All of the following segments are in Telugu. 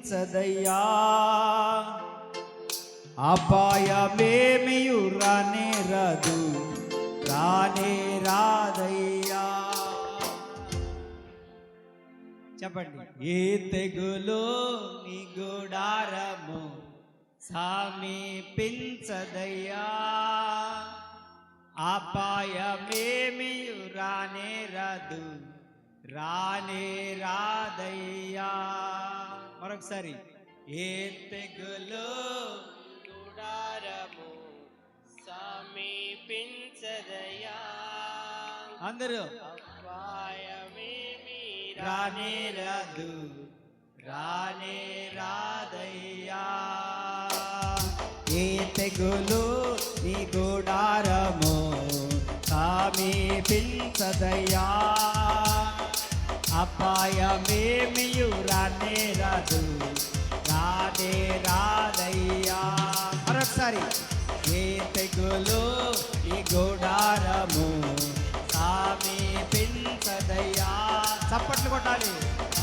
సమీపించదయ్యా, అపాయమేమియు రానే రాదు, రానే రాదయ్యా. చెప్పండి. ఏ తెగులు నీ గుడారము సమీపించదయ్యా, అపాయమేమియు రానే రాదు, రానే రాదయ్యా. మరొకసారి. ఏ తెగులు గుడారము సమీపించదయ్యా, అందరూ అపాయమేమి రానే రాదు, రానే రాదయ్యా. ఏ తెగులు నీ గుడారము సమీపించదయ్యా, అపాయమేమియు రానే రాదు, రానే రాదయ్యా. మరొకసారి. ఏ తెగులు నీ గుడారము సమీపించదయ్యా, చప్పట్లు కొట్టాలి.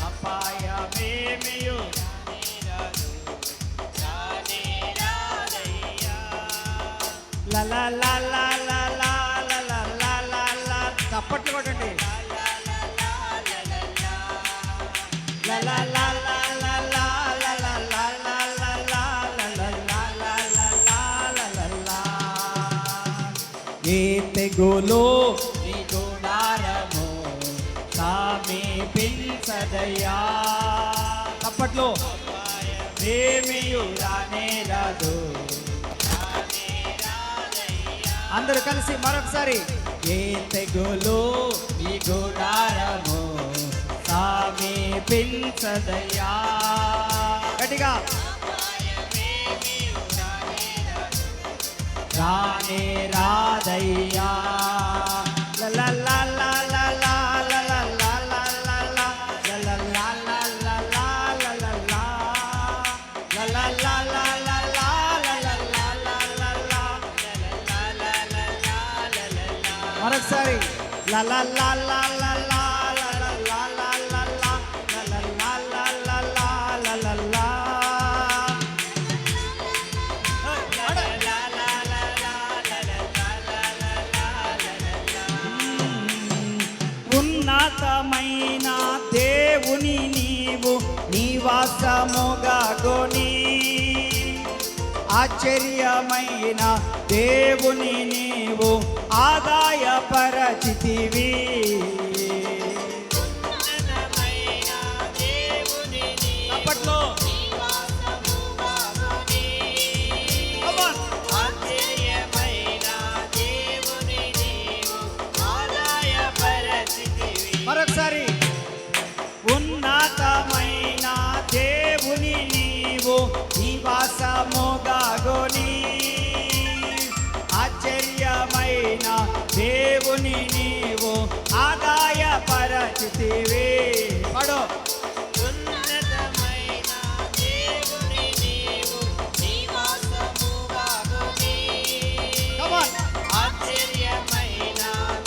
అపాయమేమియు రానే రాదయ్యా. లలా లలా లలా లలా లలా లలా, చప్పట్లు కొట్టండి. లలా లలా లలా లలా లలా లలా లలా లలా లలా. ఏ తెగులు నీ గుడారము సమీపించదయ్యా, చప్పట్లు. అపాయమేమియు రానే రాదు, అందరూ కలిసి మరొకసారి. ఏ తెగులు ఈ గుడారము సమీపించదయ్యా, గట్టిగా. రానే రాదయ్యా. లలా లలా లలా లలా లలా లలా లలా లలా లలా లలా లలా లలా లలా లలా. మరొకసారి. లలా లలా లలా లలా లలా లలా లలా లలా లలా. ఉన్నతమైన దేవుని నీవు నివాసముగా గొని, ఆశ్చర్యమైన దేవుని నీవు ఆదాయపరచితివి. అప్పట్లో మరొకసారి. ఉన్నతమైన దేవుని నీవు నివాసముగా గొని, ఆశ్చర్యమైన దేవుని నీవు ఆదాయపరచితివి. పడు. ఉన్నతమైన దేవుని నీవు నివాసముగా గొని, ఆశ్చర్యమైన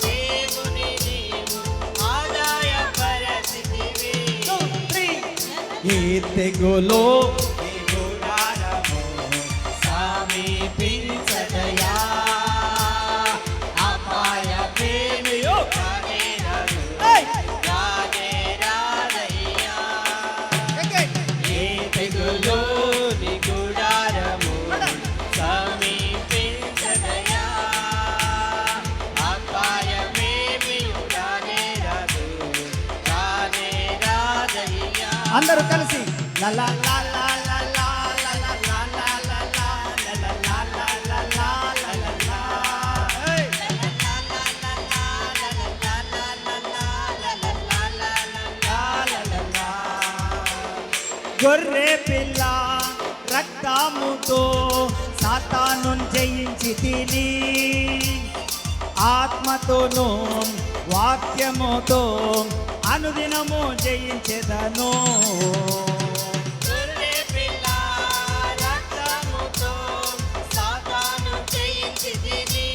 దేవుని నీవు ఆదాయపరచితివి. ఏ తెగులు ఈ గుడారము సమీపించదయ్యా, అపాయమేమియు రానే రాదు, రానే రాదయ్యా. ఏ తెగులు నీ గుడారము సమీపించదయ్యా, అపాయమేమి రానే రాదు, రానే రాదయ్యా. అందరూ కలిసి. లలా లలా లలా లలా లలా లలా లలా లలా లలా. గొర్రె పిల్ల రక్తముతో సాతాను జయించి తిని, ఆత్మతోనూ వాక్యముతో అనుదినము జయించెదను. గొర్రె పిల్ల రక్తముతో సాతాను జయించితిని,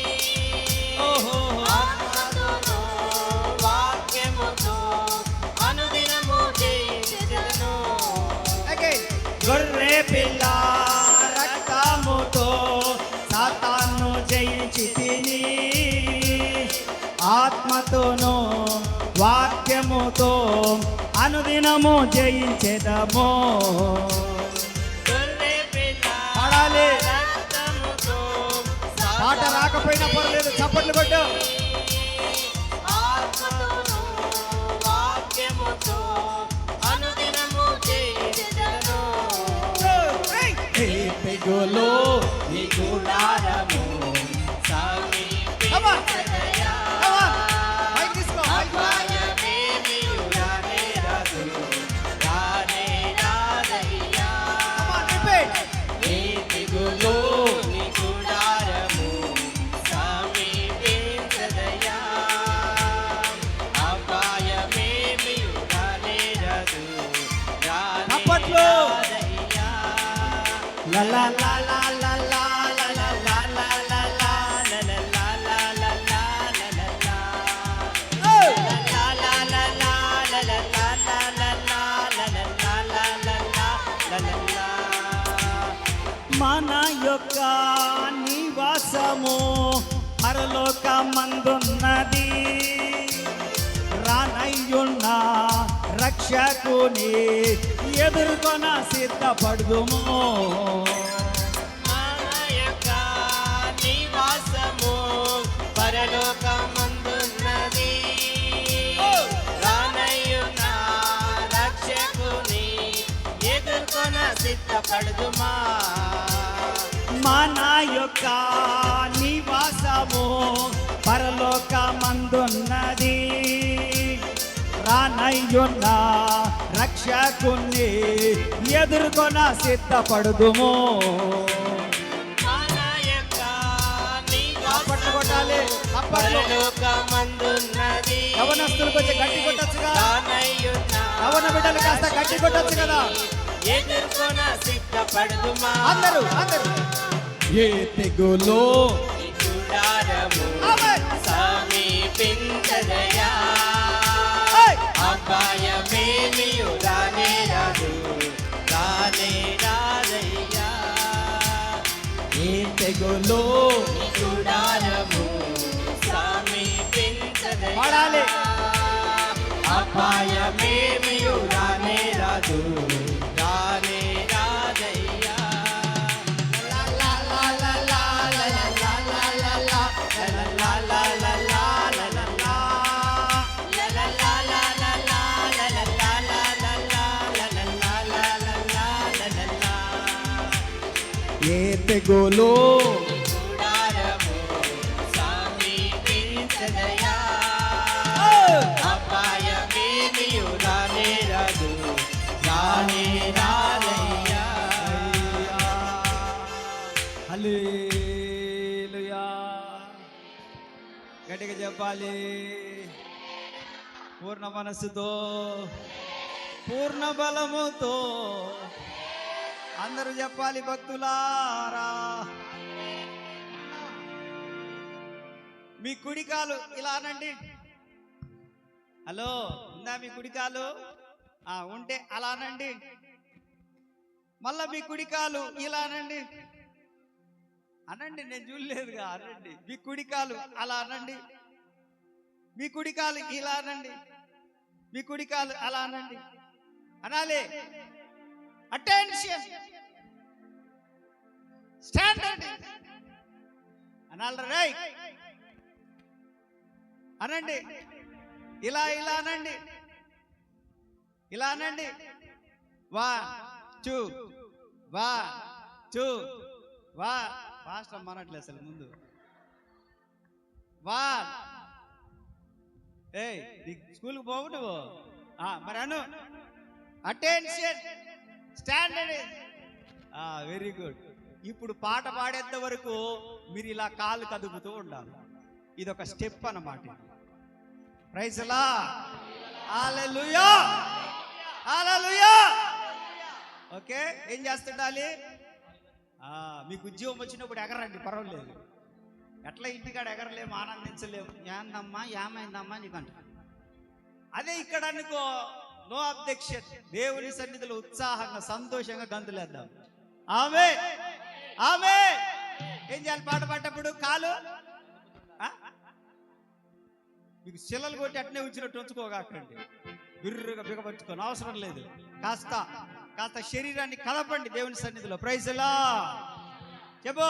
ఆత్మతోనూ వాక్యముతో అనుదినము జయించెదను. గొర్రె పిల్ల రక్తముతో సాతాను జయించి తిని ఆత్మతోనూ వాక్యముతో అనుదినము జయించెదము. గొర్రె పిల్ల పాడాలి. రక్తముతో పాట రాకపోయినా పర్లేదు, చప్పట్లు కొట్టు. ఆత్మతోనూ వాక్యముతో అనుదినము జయించెదను. ఏ తెగులు నీ గుడారము Come on. సమీపించదయా. Come on. మైక్ తీసుకో, మైక్ తీసుకో. అపాయమేమియు రానే రాదు, రానే రాదయ్యా. Come on, repeat. నీ తెగులు నీ గుడారము సమీపించదయా. అపాయమేమియు రానే రాదు, రానే చప్పట్లు. రాదయ్యా. La la la la la la la la la la la la. Oh! మన యొక్క నివాసము పరలోకమందున్నది, రానయ్యున్న రక్షకుని ఎదుర్కొన సిద్ధపడుదుము. మన యొక్క నివాసము పరలోకమందున్నది, రానయ్యున్న రక్షకుని ఎదుర్కొన సిద్ధపడుదుమా. మన యొక్క నివాసము పరలోకమందున్నది, రానయ్యున్న రక్షకుని ఎదుర్కొన సిద్ధపడుదుము. మన యొక్క చప్పట్లు కొట్టాలి, చప్పట్లు. పరలోకమందున్నది, యవనస్తులు కొంచెం గట్టి కొట్టొచ్చుగా. రానయ్యున్న యవన బిడ్డలు కాస్త గట్టి కొట్టొచ్చు కదా. ఎదుర్కొన సిద్ధపడుదుమా. అందరూ అందరూ. ఏ తెగులో నీ గుడారము ఆమేన్. సమీపించదయా. ఏయ్! అపాయమేమియు రానే రాదు, రానే రాదయ్యా. ఏ తెగులో నీ గుడారము సమీపించదయా. పాడాలి. అపాయమేమియు రానే రాదు, రానే రాదయ్యా. లా లా లా లా లా లా లా లా లా లా లా లా లా లా లా లా లా. ఏ తెగులో గుడారము సమీపించదయా. అపాయమేమియు రానే రాదు, రానే రాదయ్యా. హల్లెలూయా. గట్టిగా చెప్పాలి. పూర్ణ మనస్సుతో, పూర్ణ బలముతో అందరూ చెప్పాలి భక్తులారా. మీ కుడికాలు ఇలా అనండి. హలో, ఉందా మీ కుడికాలు? ఉంటే అలా అనండి. మళ్ళా మీ కుడికాలు ఇలా అనండి. అనండి, నేను చూడలేదుగా, అనండి. మీ కుడికాలు అలా అనండి. మీ కుడికాలు ఇలా అనండి. మీ కుడికాలు అలా అనండి. అనాలి. అటెన్షన్, స్టాండ్ అండి అనాలి. రైట్ అనండి. ఇలా ఇలా అనండి. ఇలా అనండి. 1 2 1 2 1. ఫాస్ట్ అమ్మనట్లే అసలు ముందు. 1. ఏయ్, స్కూల్కి పోవు నువ్వు? మరి అను. Attention, standard. Very good. ఇప్పుడు పాట పాడేంత వరకు మీరు ఇలా కాళ్ళు కదుపుతూ ఉండాలి. ఇది ఒక స్టెప్ అన్నమాట. ప్రైజ్ లా. హల్లెలూయా, హల్లెలూయా. ఓకే, ఏం చేస్తుండాలి? మీకు ఉద్యోగం వచ్చినప్పుడు ఎగరండి, పర్వాలేదు. ఎట్లా ఇంటికాడ ఎగరలేము, ఆనందించలేము. ఏందమ్మా ఏమైందమ్మా నీకంట. అదే ఇక్కడ అనుకో, నో అబ్జెక్షన్. దేవుని సన్నిధిలో ఉత్సాహంగా సంతోషంగా గంతులేద్దాం. ఆమె ఆమె ఏం చేయాలి? పాట పాడేటప్పుడు కాలు మీకు శిలలు కొట్టి అట్నే ఉంచినట్టు ఉంచుకోగాకండి. బిర్రుగా బిగపరుచుకొని అవసరం లేదు. కాస్త కాస్త శరీరాన్ని కదపండి దేవుని సన్నిధిలో. ప్రైజ్ ఎలా చెప్పు.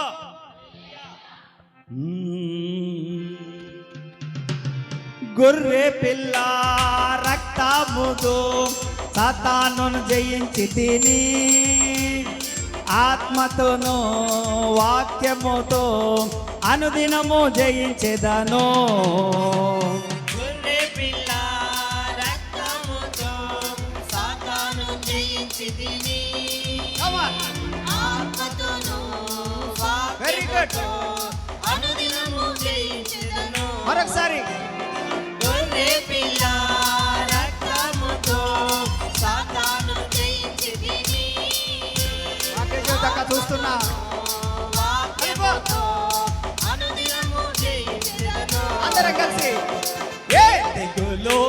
గొర్రె పిల్ల రక్తముతో సాతానును జయించి తిని ఆత్మతోను వాక్యముతో అనుదినము జయించేదను. గొర్రె పిల్ల రక్తముతో సాతాను జయించి తిని ఆత్మతోను వెరీ గుడ్. అనుదినము జయించెదను. మరొకసారి గొర్రె పిల్ల రక్తముతో సాతాను జయించి తిని చూస్తున్నా వాక్యముతో అనుదినము జయించెదను. అందరం కలిసి ఏ తెగులో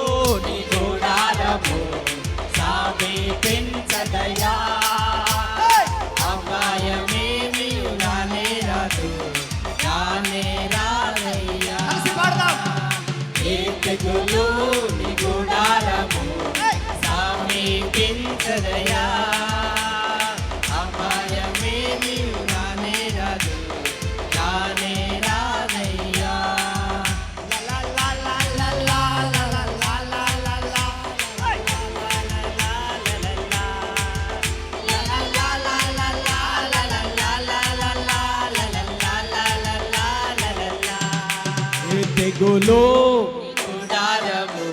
నీ గుడారము సమీపించదయా, అపాయమేమియు రానే రాదు, రానే రాదయ్యా. కలిసి పాడదాం. ఏ తెగులు నీ గుడారము సమీపించదయా, అపాయమేమియు రానే రాదు, రానే రాదయ్యా. లా లా లా లా లా లా లా లా లా లా లా. ఏ తెగులో గుడారము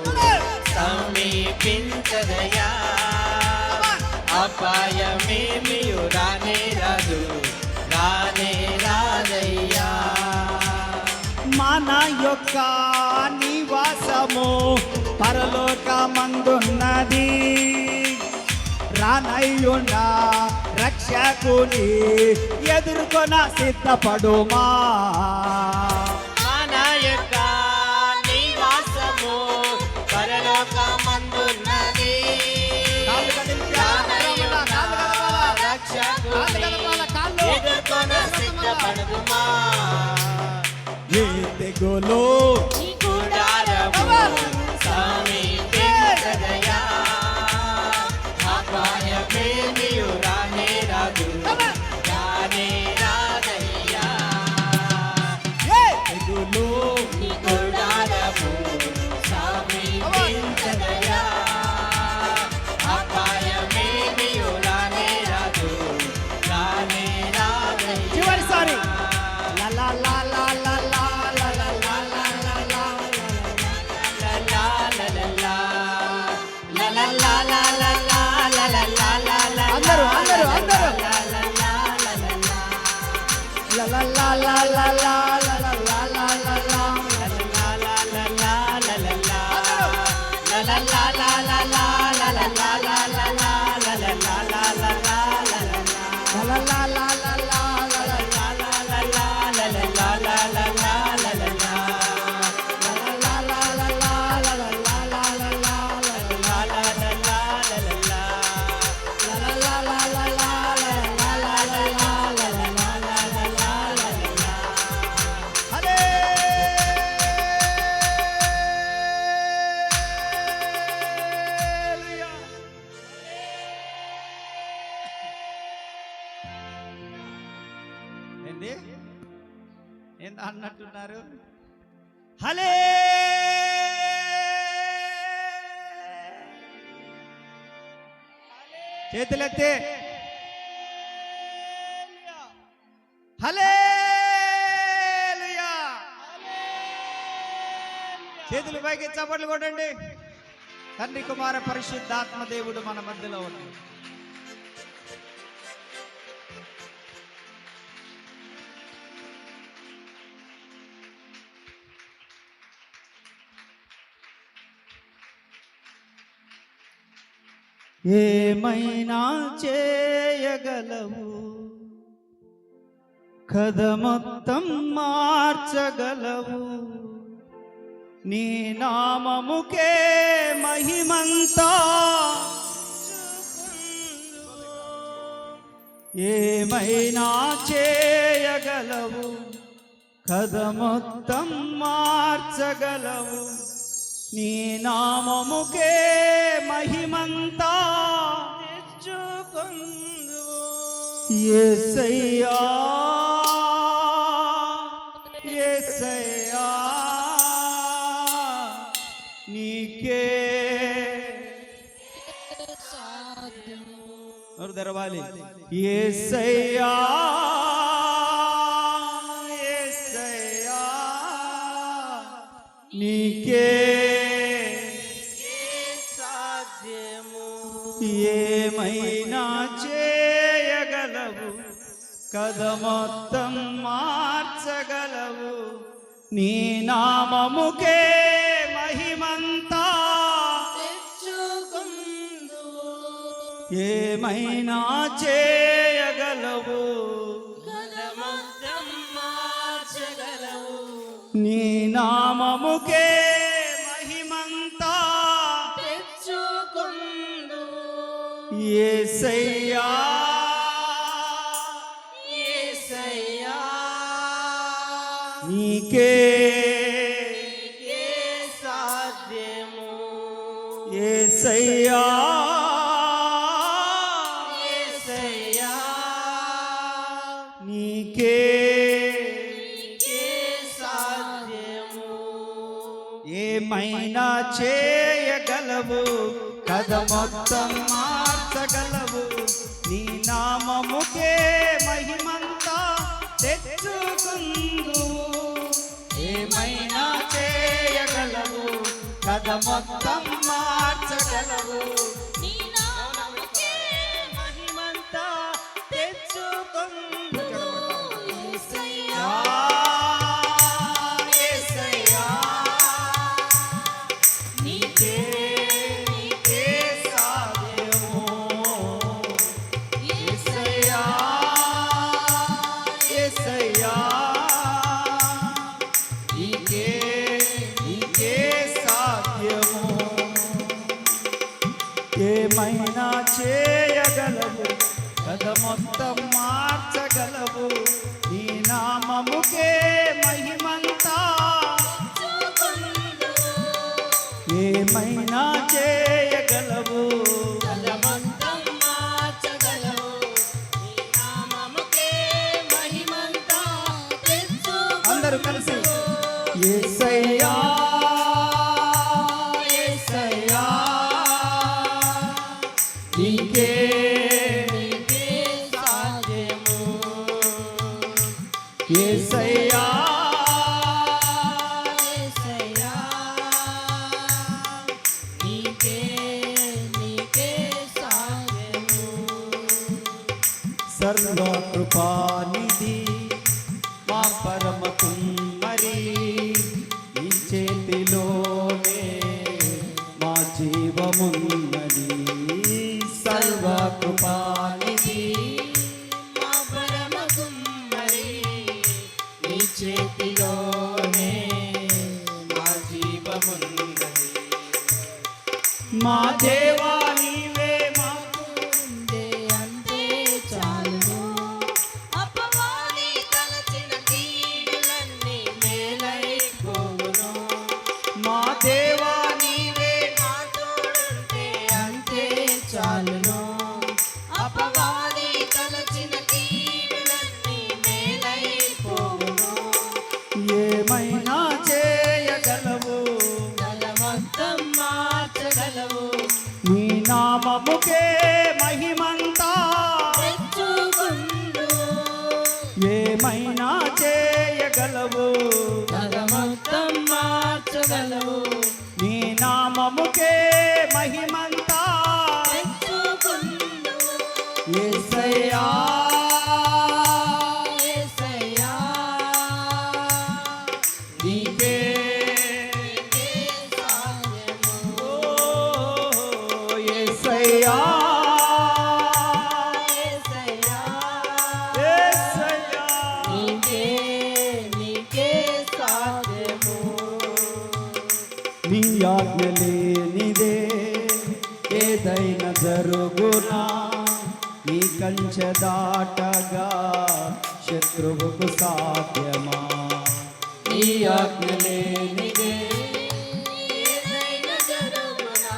సమీపించదయా, అపాయమేమియు రానే రాదు, రానే రాదయ్యా. మన యొక్క నివాసము పరలోకమందున్నది. రానయ్యున్న రక్షకుని ఎదుర్కొన సిద్ధపడుమా. మన యొక్క నివాసము పరలోకమందున్నది. కాళ్ళు కదిలించి రానయ్యున్న కాళ్ళు కదపాలా? రక్షకుని కాళ్ళు కదపాలా? కాళ్ళు. ఎదుర్కొన సిద్ధపడుమా. ఏ తెగులో నీ గుడారము సమీపించదయా, అపాయమేమియు రానే రాదు, రానే రాదయ్యా. ఏ తెగులో నీ గుడారము సమీపించదయా, అపాయమేమియు రానే రాదు, రానే రాదయ్యా. చివరిసారి లా లా లా లా లా లా లా లా లా లా లా. అందరూ అందరూ అందరూ లా లా లా లా లా లా లా లా లా లా లా. లా లా లా లా లా లా లా. ఏంది ఏంది అన్నట్టున్నారు? హలే చేతులెత్తి హల్లెలూయా. చేతులు పైకి చప్పట్లు కొట్టండి. తండ్రి కుమార పరిశుద్ధాత్మ దేవుడు మన మధ్యలో ఉన్నాడు. ఏమైనా చేయగలవు, కథ మొత్తం మార్చగలవు, నీ నామముకే మహిమంతా ఏమైనా చేయగలవు కథ మొత్తం మార్చగలవు నీ నామముకే మహిమంతా యేసయ్యా యేసయ్యా నీకే నోరు తెరవాలి యేసయ్యా యేసయ్యా నీకే సాధ్యము ఏమైనా చేయగలవు కథ మొత్తం మార్చగలవు నీ నామముకే మహిమంతా ఏమైనా చేయగలవు నీ నామముకే మహిమంతా యేసయ్యా యేసయ్యా నీకే సాధ్యము యేసయ్యా యేసయ్యా నీకే సాధ్యము ఏమైనా చేయగలవు కథ మొత్తం మార్చగలవు నీ నామముకే మహిమంతా తెచ్చుకుందు ఏమైనా చేయగలవు కథ మొత్తం మార్చగలవు నీ నామముకే మహిమంతా తెచ్చుకుందు యేసయ్యా యేసయ్యా నీకే సాధ్యము యేసయ్యా యేసయ్యా నీకే సాధ్యము ఏమైనా చేయగలవు కథ మొత్తం మార్చగలవు నీ నామముకే మహిమంతా ఏమైనా చేయగలవు కలమంతం మార్చగలవు నీ నామముకే మహిమంతా తెచ్చుకుందు అందరూ కలిసి యేసయ్యా యేసయ్యా నీకే సాధ్యము యేసయ్యా యేసయ్యా నీకే సాధ్యము సర్వకృపానిధి మా పరమ కుమ్మరి నీ చేతిలోనే మా జీవమున్నది సర్వకృపానిధి మా పరమ కుమ్మరి నీ చేతిలోనే మా జీవమున్నది మా దేవా నీవే మాకు ఉందే అంతే చాలును అపవాది తలచిన కీడులన్నీ మేలైపోవును మా దేవా నీవే నా తోడుంటే అంతే చాలును అపవాది తలచిన కీడులన్నీ మేలైపోవును ఏమైనా చేయగలవు తల మొత్తం మార్చగలవు నీ నామముకే మహిమంతా తెచ్చుకుందు ఏమైనా చేయగలవు తల మొత్తం మార్చగలవు నీ నామముకే మహిమంతా తెచ్చుకుందు యేసయ్యా యేసయ్యా నీకే సాధ్యము ఓ యేసయ్యా యేసయ్యా యేసయ్యా నీకే సాధ్యము దాటగా శత్రువుకు సాధ్యమా? నీ ఆజ్ఞ లేనిదే ఏదైనా జరుగునా?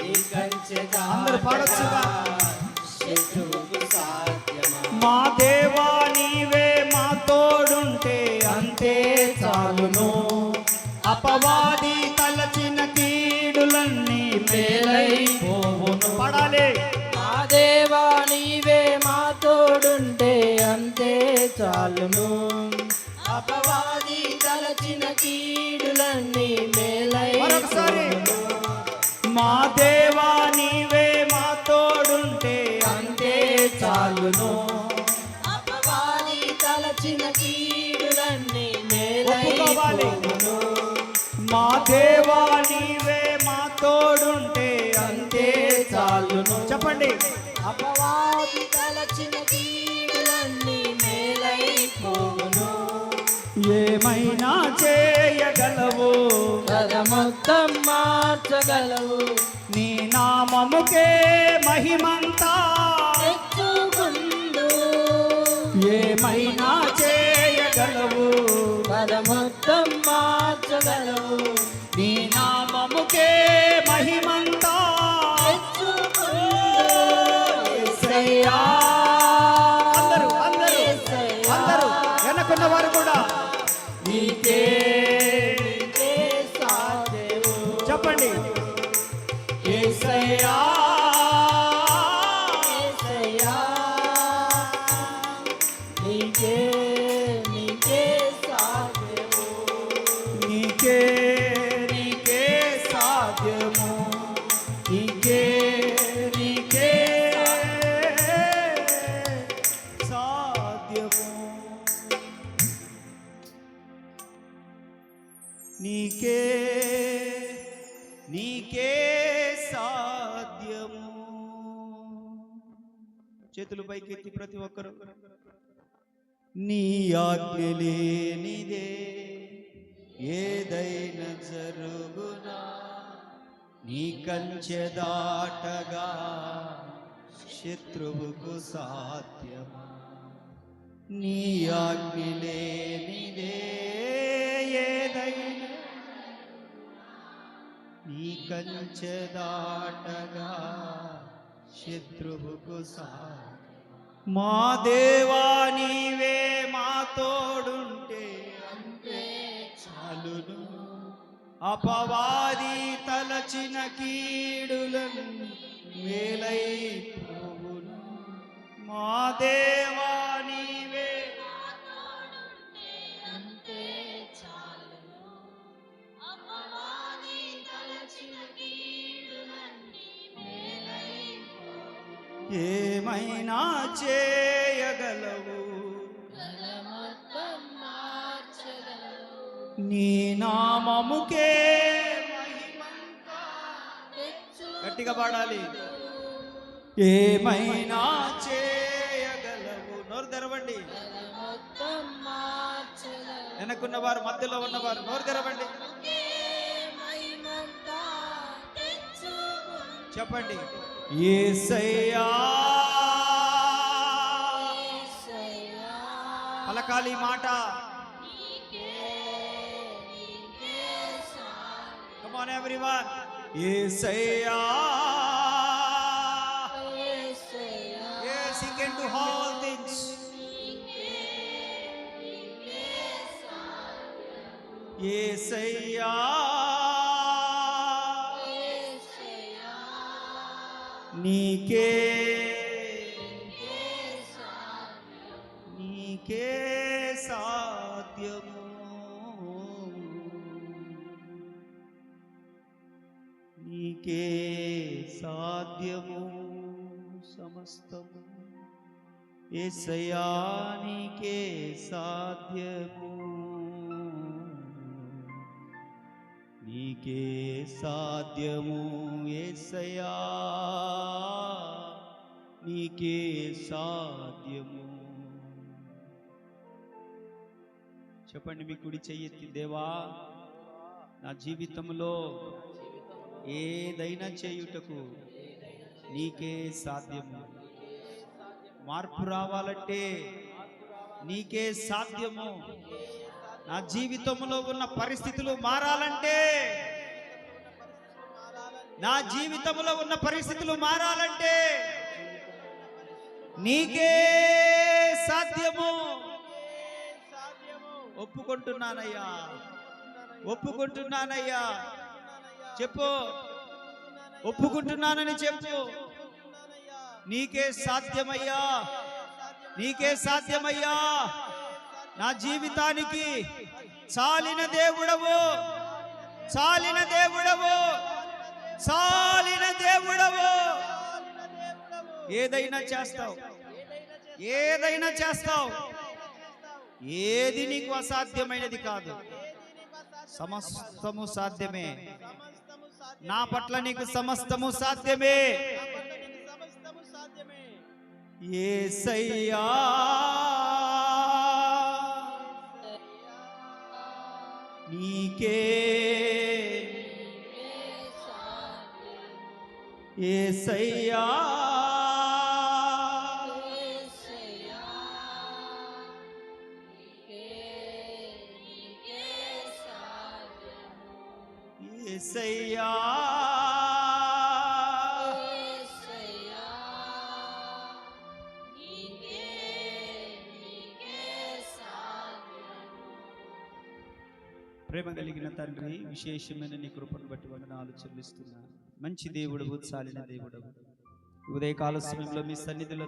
నీ కంచె అందరూ పాడొచ్చుగా. శత్రువుకు సాధ్యమా? మా దేవా నీవే మా తోడుంటే అంతే చాలును. అపవాది తలచిన కీడులన్నీ మేలైపోవును. పడాలి. మా దేవా నీవే మా తోడుంటే అంతే చాలును. అపవాది తలచిన కీడులన్నీ మరొకసారి. మేలైపోవును. మా దేవా నీవే మా తోడుంటే అంతే చాలును. అపవాది తలచిన కీడులన్నీ ఒప్పుకోవాలి. మేలైపోవును. మా దేవా నీవే మా తోడుంటే అంతే చాలును. చెప్పండి. అపవాది తలచిన కీడులన్నీ మేలైపోవును. ఏమైనా చేయగలవు, కథ మొత్తం మార్చగలవు. నీ నామముకే మహిమంతా. తెచ్చుకుందు ఏమైనా చేయగలవు, కథ మొత్తం మార్చగలవు. నీ నామముకే మహిమంతా. తెచ్చుకుందు యేసయ్యా. అందరూ అందరూ యేసయ్యా. అందరూ వెనకున్న వారు కూడా నీకే నీకే సాధ్యము. చెప్పండి. యేసయ్యా. యేసయ్యా. నీకే నీకే సాధ్యము. నీకే నీకే సాధ్యము. నీకే నీకే సాధ్యము. నీకే నీకే సాధ్యము. చేతులు పైకెత్తి ప్రతి ఒక్కరు. నీ ఆజ్ఞ లేనిదే ఏదైనా జరుగునా? నీ కంచె దాటగా శత్రువుకు సాధ్యమా? నీ ఆజ్ఞ లేనిదే ఏదైనా, నీ కంచె దాటగా శత్రువుకు సాధ్యమా? మా దేవా నీవే మా తోడుంటే అంతే చాలును. అపవాది తలచిన కీడులను మేలైపోవును. మా దేవా నీవే అంతే చాలును. అపవాది తలచిన కీడులన్నీ మేలైపోవును. ఏమైనా చేయగలవు, కథ మొత్తం మార్చగలవు. నీ నామముకే మహిమంతా. గట్టిగా పాడాలి. ఏమైనా చేయగలవు. నోరు తెరవండి. కథ మొత్తం మార్చగలవు. వెనకున్న వారు, మధ్యలో ఉన్నవారు నోరు తెరవండి. మహిమంతా తెచ్చుకుందు. చెప్పండి. యేసయ్యా. యేసయ్యా. పలకాలి ఈ మాట. నీకే నీకే సాధ్యం. Come on everyone. Yesayya. Yesayya. Yes, he can do all things. నీకే నీకే సాధ్యం. యేసయ్యా. యేసయ్యా. నీకే నీకే సాధ్యం. నీకే సాధ్యము. నీకే సాధ్యము సమస్తము. యేసయ్యా నీకే సాధ్యము. నీకే సాధ్యము యేసయ్యా. నీకే సాధ్యము. చెప్పండి మీ కుడి చెయ్యెత్తి. దేవా నా జీవితంలో ఏదైనా చేయుటకు నీకే సాధ్యము. మార్పు రావాలంటే నీకే సాధ్యము. నా జీవితంలో ఉన్న పరిస్థితులు మారాలంటే, నా జీవితంలో ఉన్న పరిస్థితులు మారాలంటే నీకే సాధ్యము. ఒప్పుకుంటున్నానయ్యా, ఒప్పుకుంటున్నానయ్యా. చెప్పు, ఒప్పుకుంటున్నానని చెప్పు. నీకే సాధ్యమయ్యా, నీకే సాధ్యమయ్యా. నా జీవితానికి చాలిన దేవుడవు, చాలిన దేవుడవు, చాలిన దేవుడవు. ఏదైనా చేస్తావు, ఏదైనా చేస్తావు. ఏది నీకు అసాధ్యమైనది కాదు, సమస్తము సాధ్యమే. నా పట్ల నీకు సమస్తము సాధ్యమే. యేసయ్యా, నీకే యేసయ్యా, యేసయ్యా, ప్రేమ కలిగిన తండ్రి, విశేషమైన నీ కృపను బట్టి వందనాలు చెల్లిస్తున్నాను. మంచి దేవుడు, చాలిన దేవుడు. ఉదయకాల సమయంలో మీ సన్నిధిలో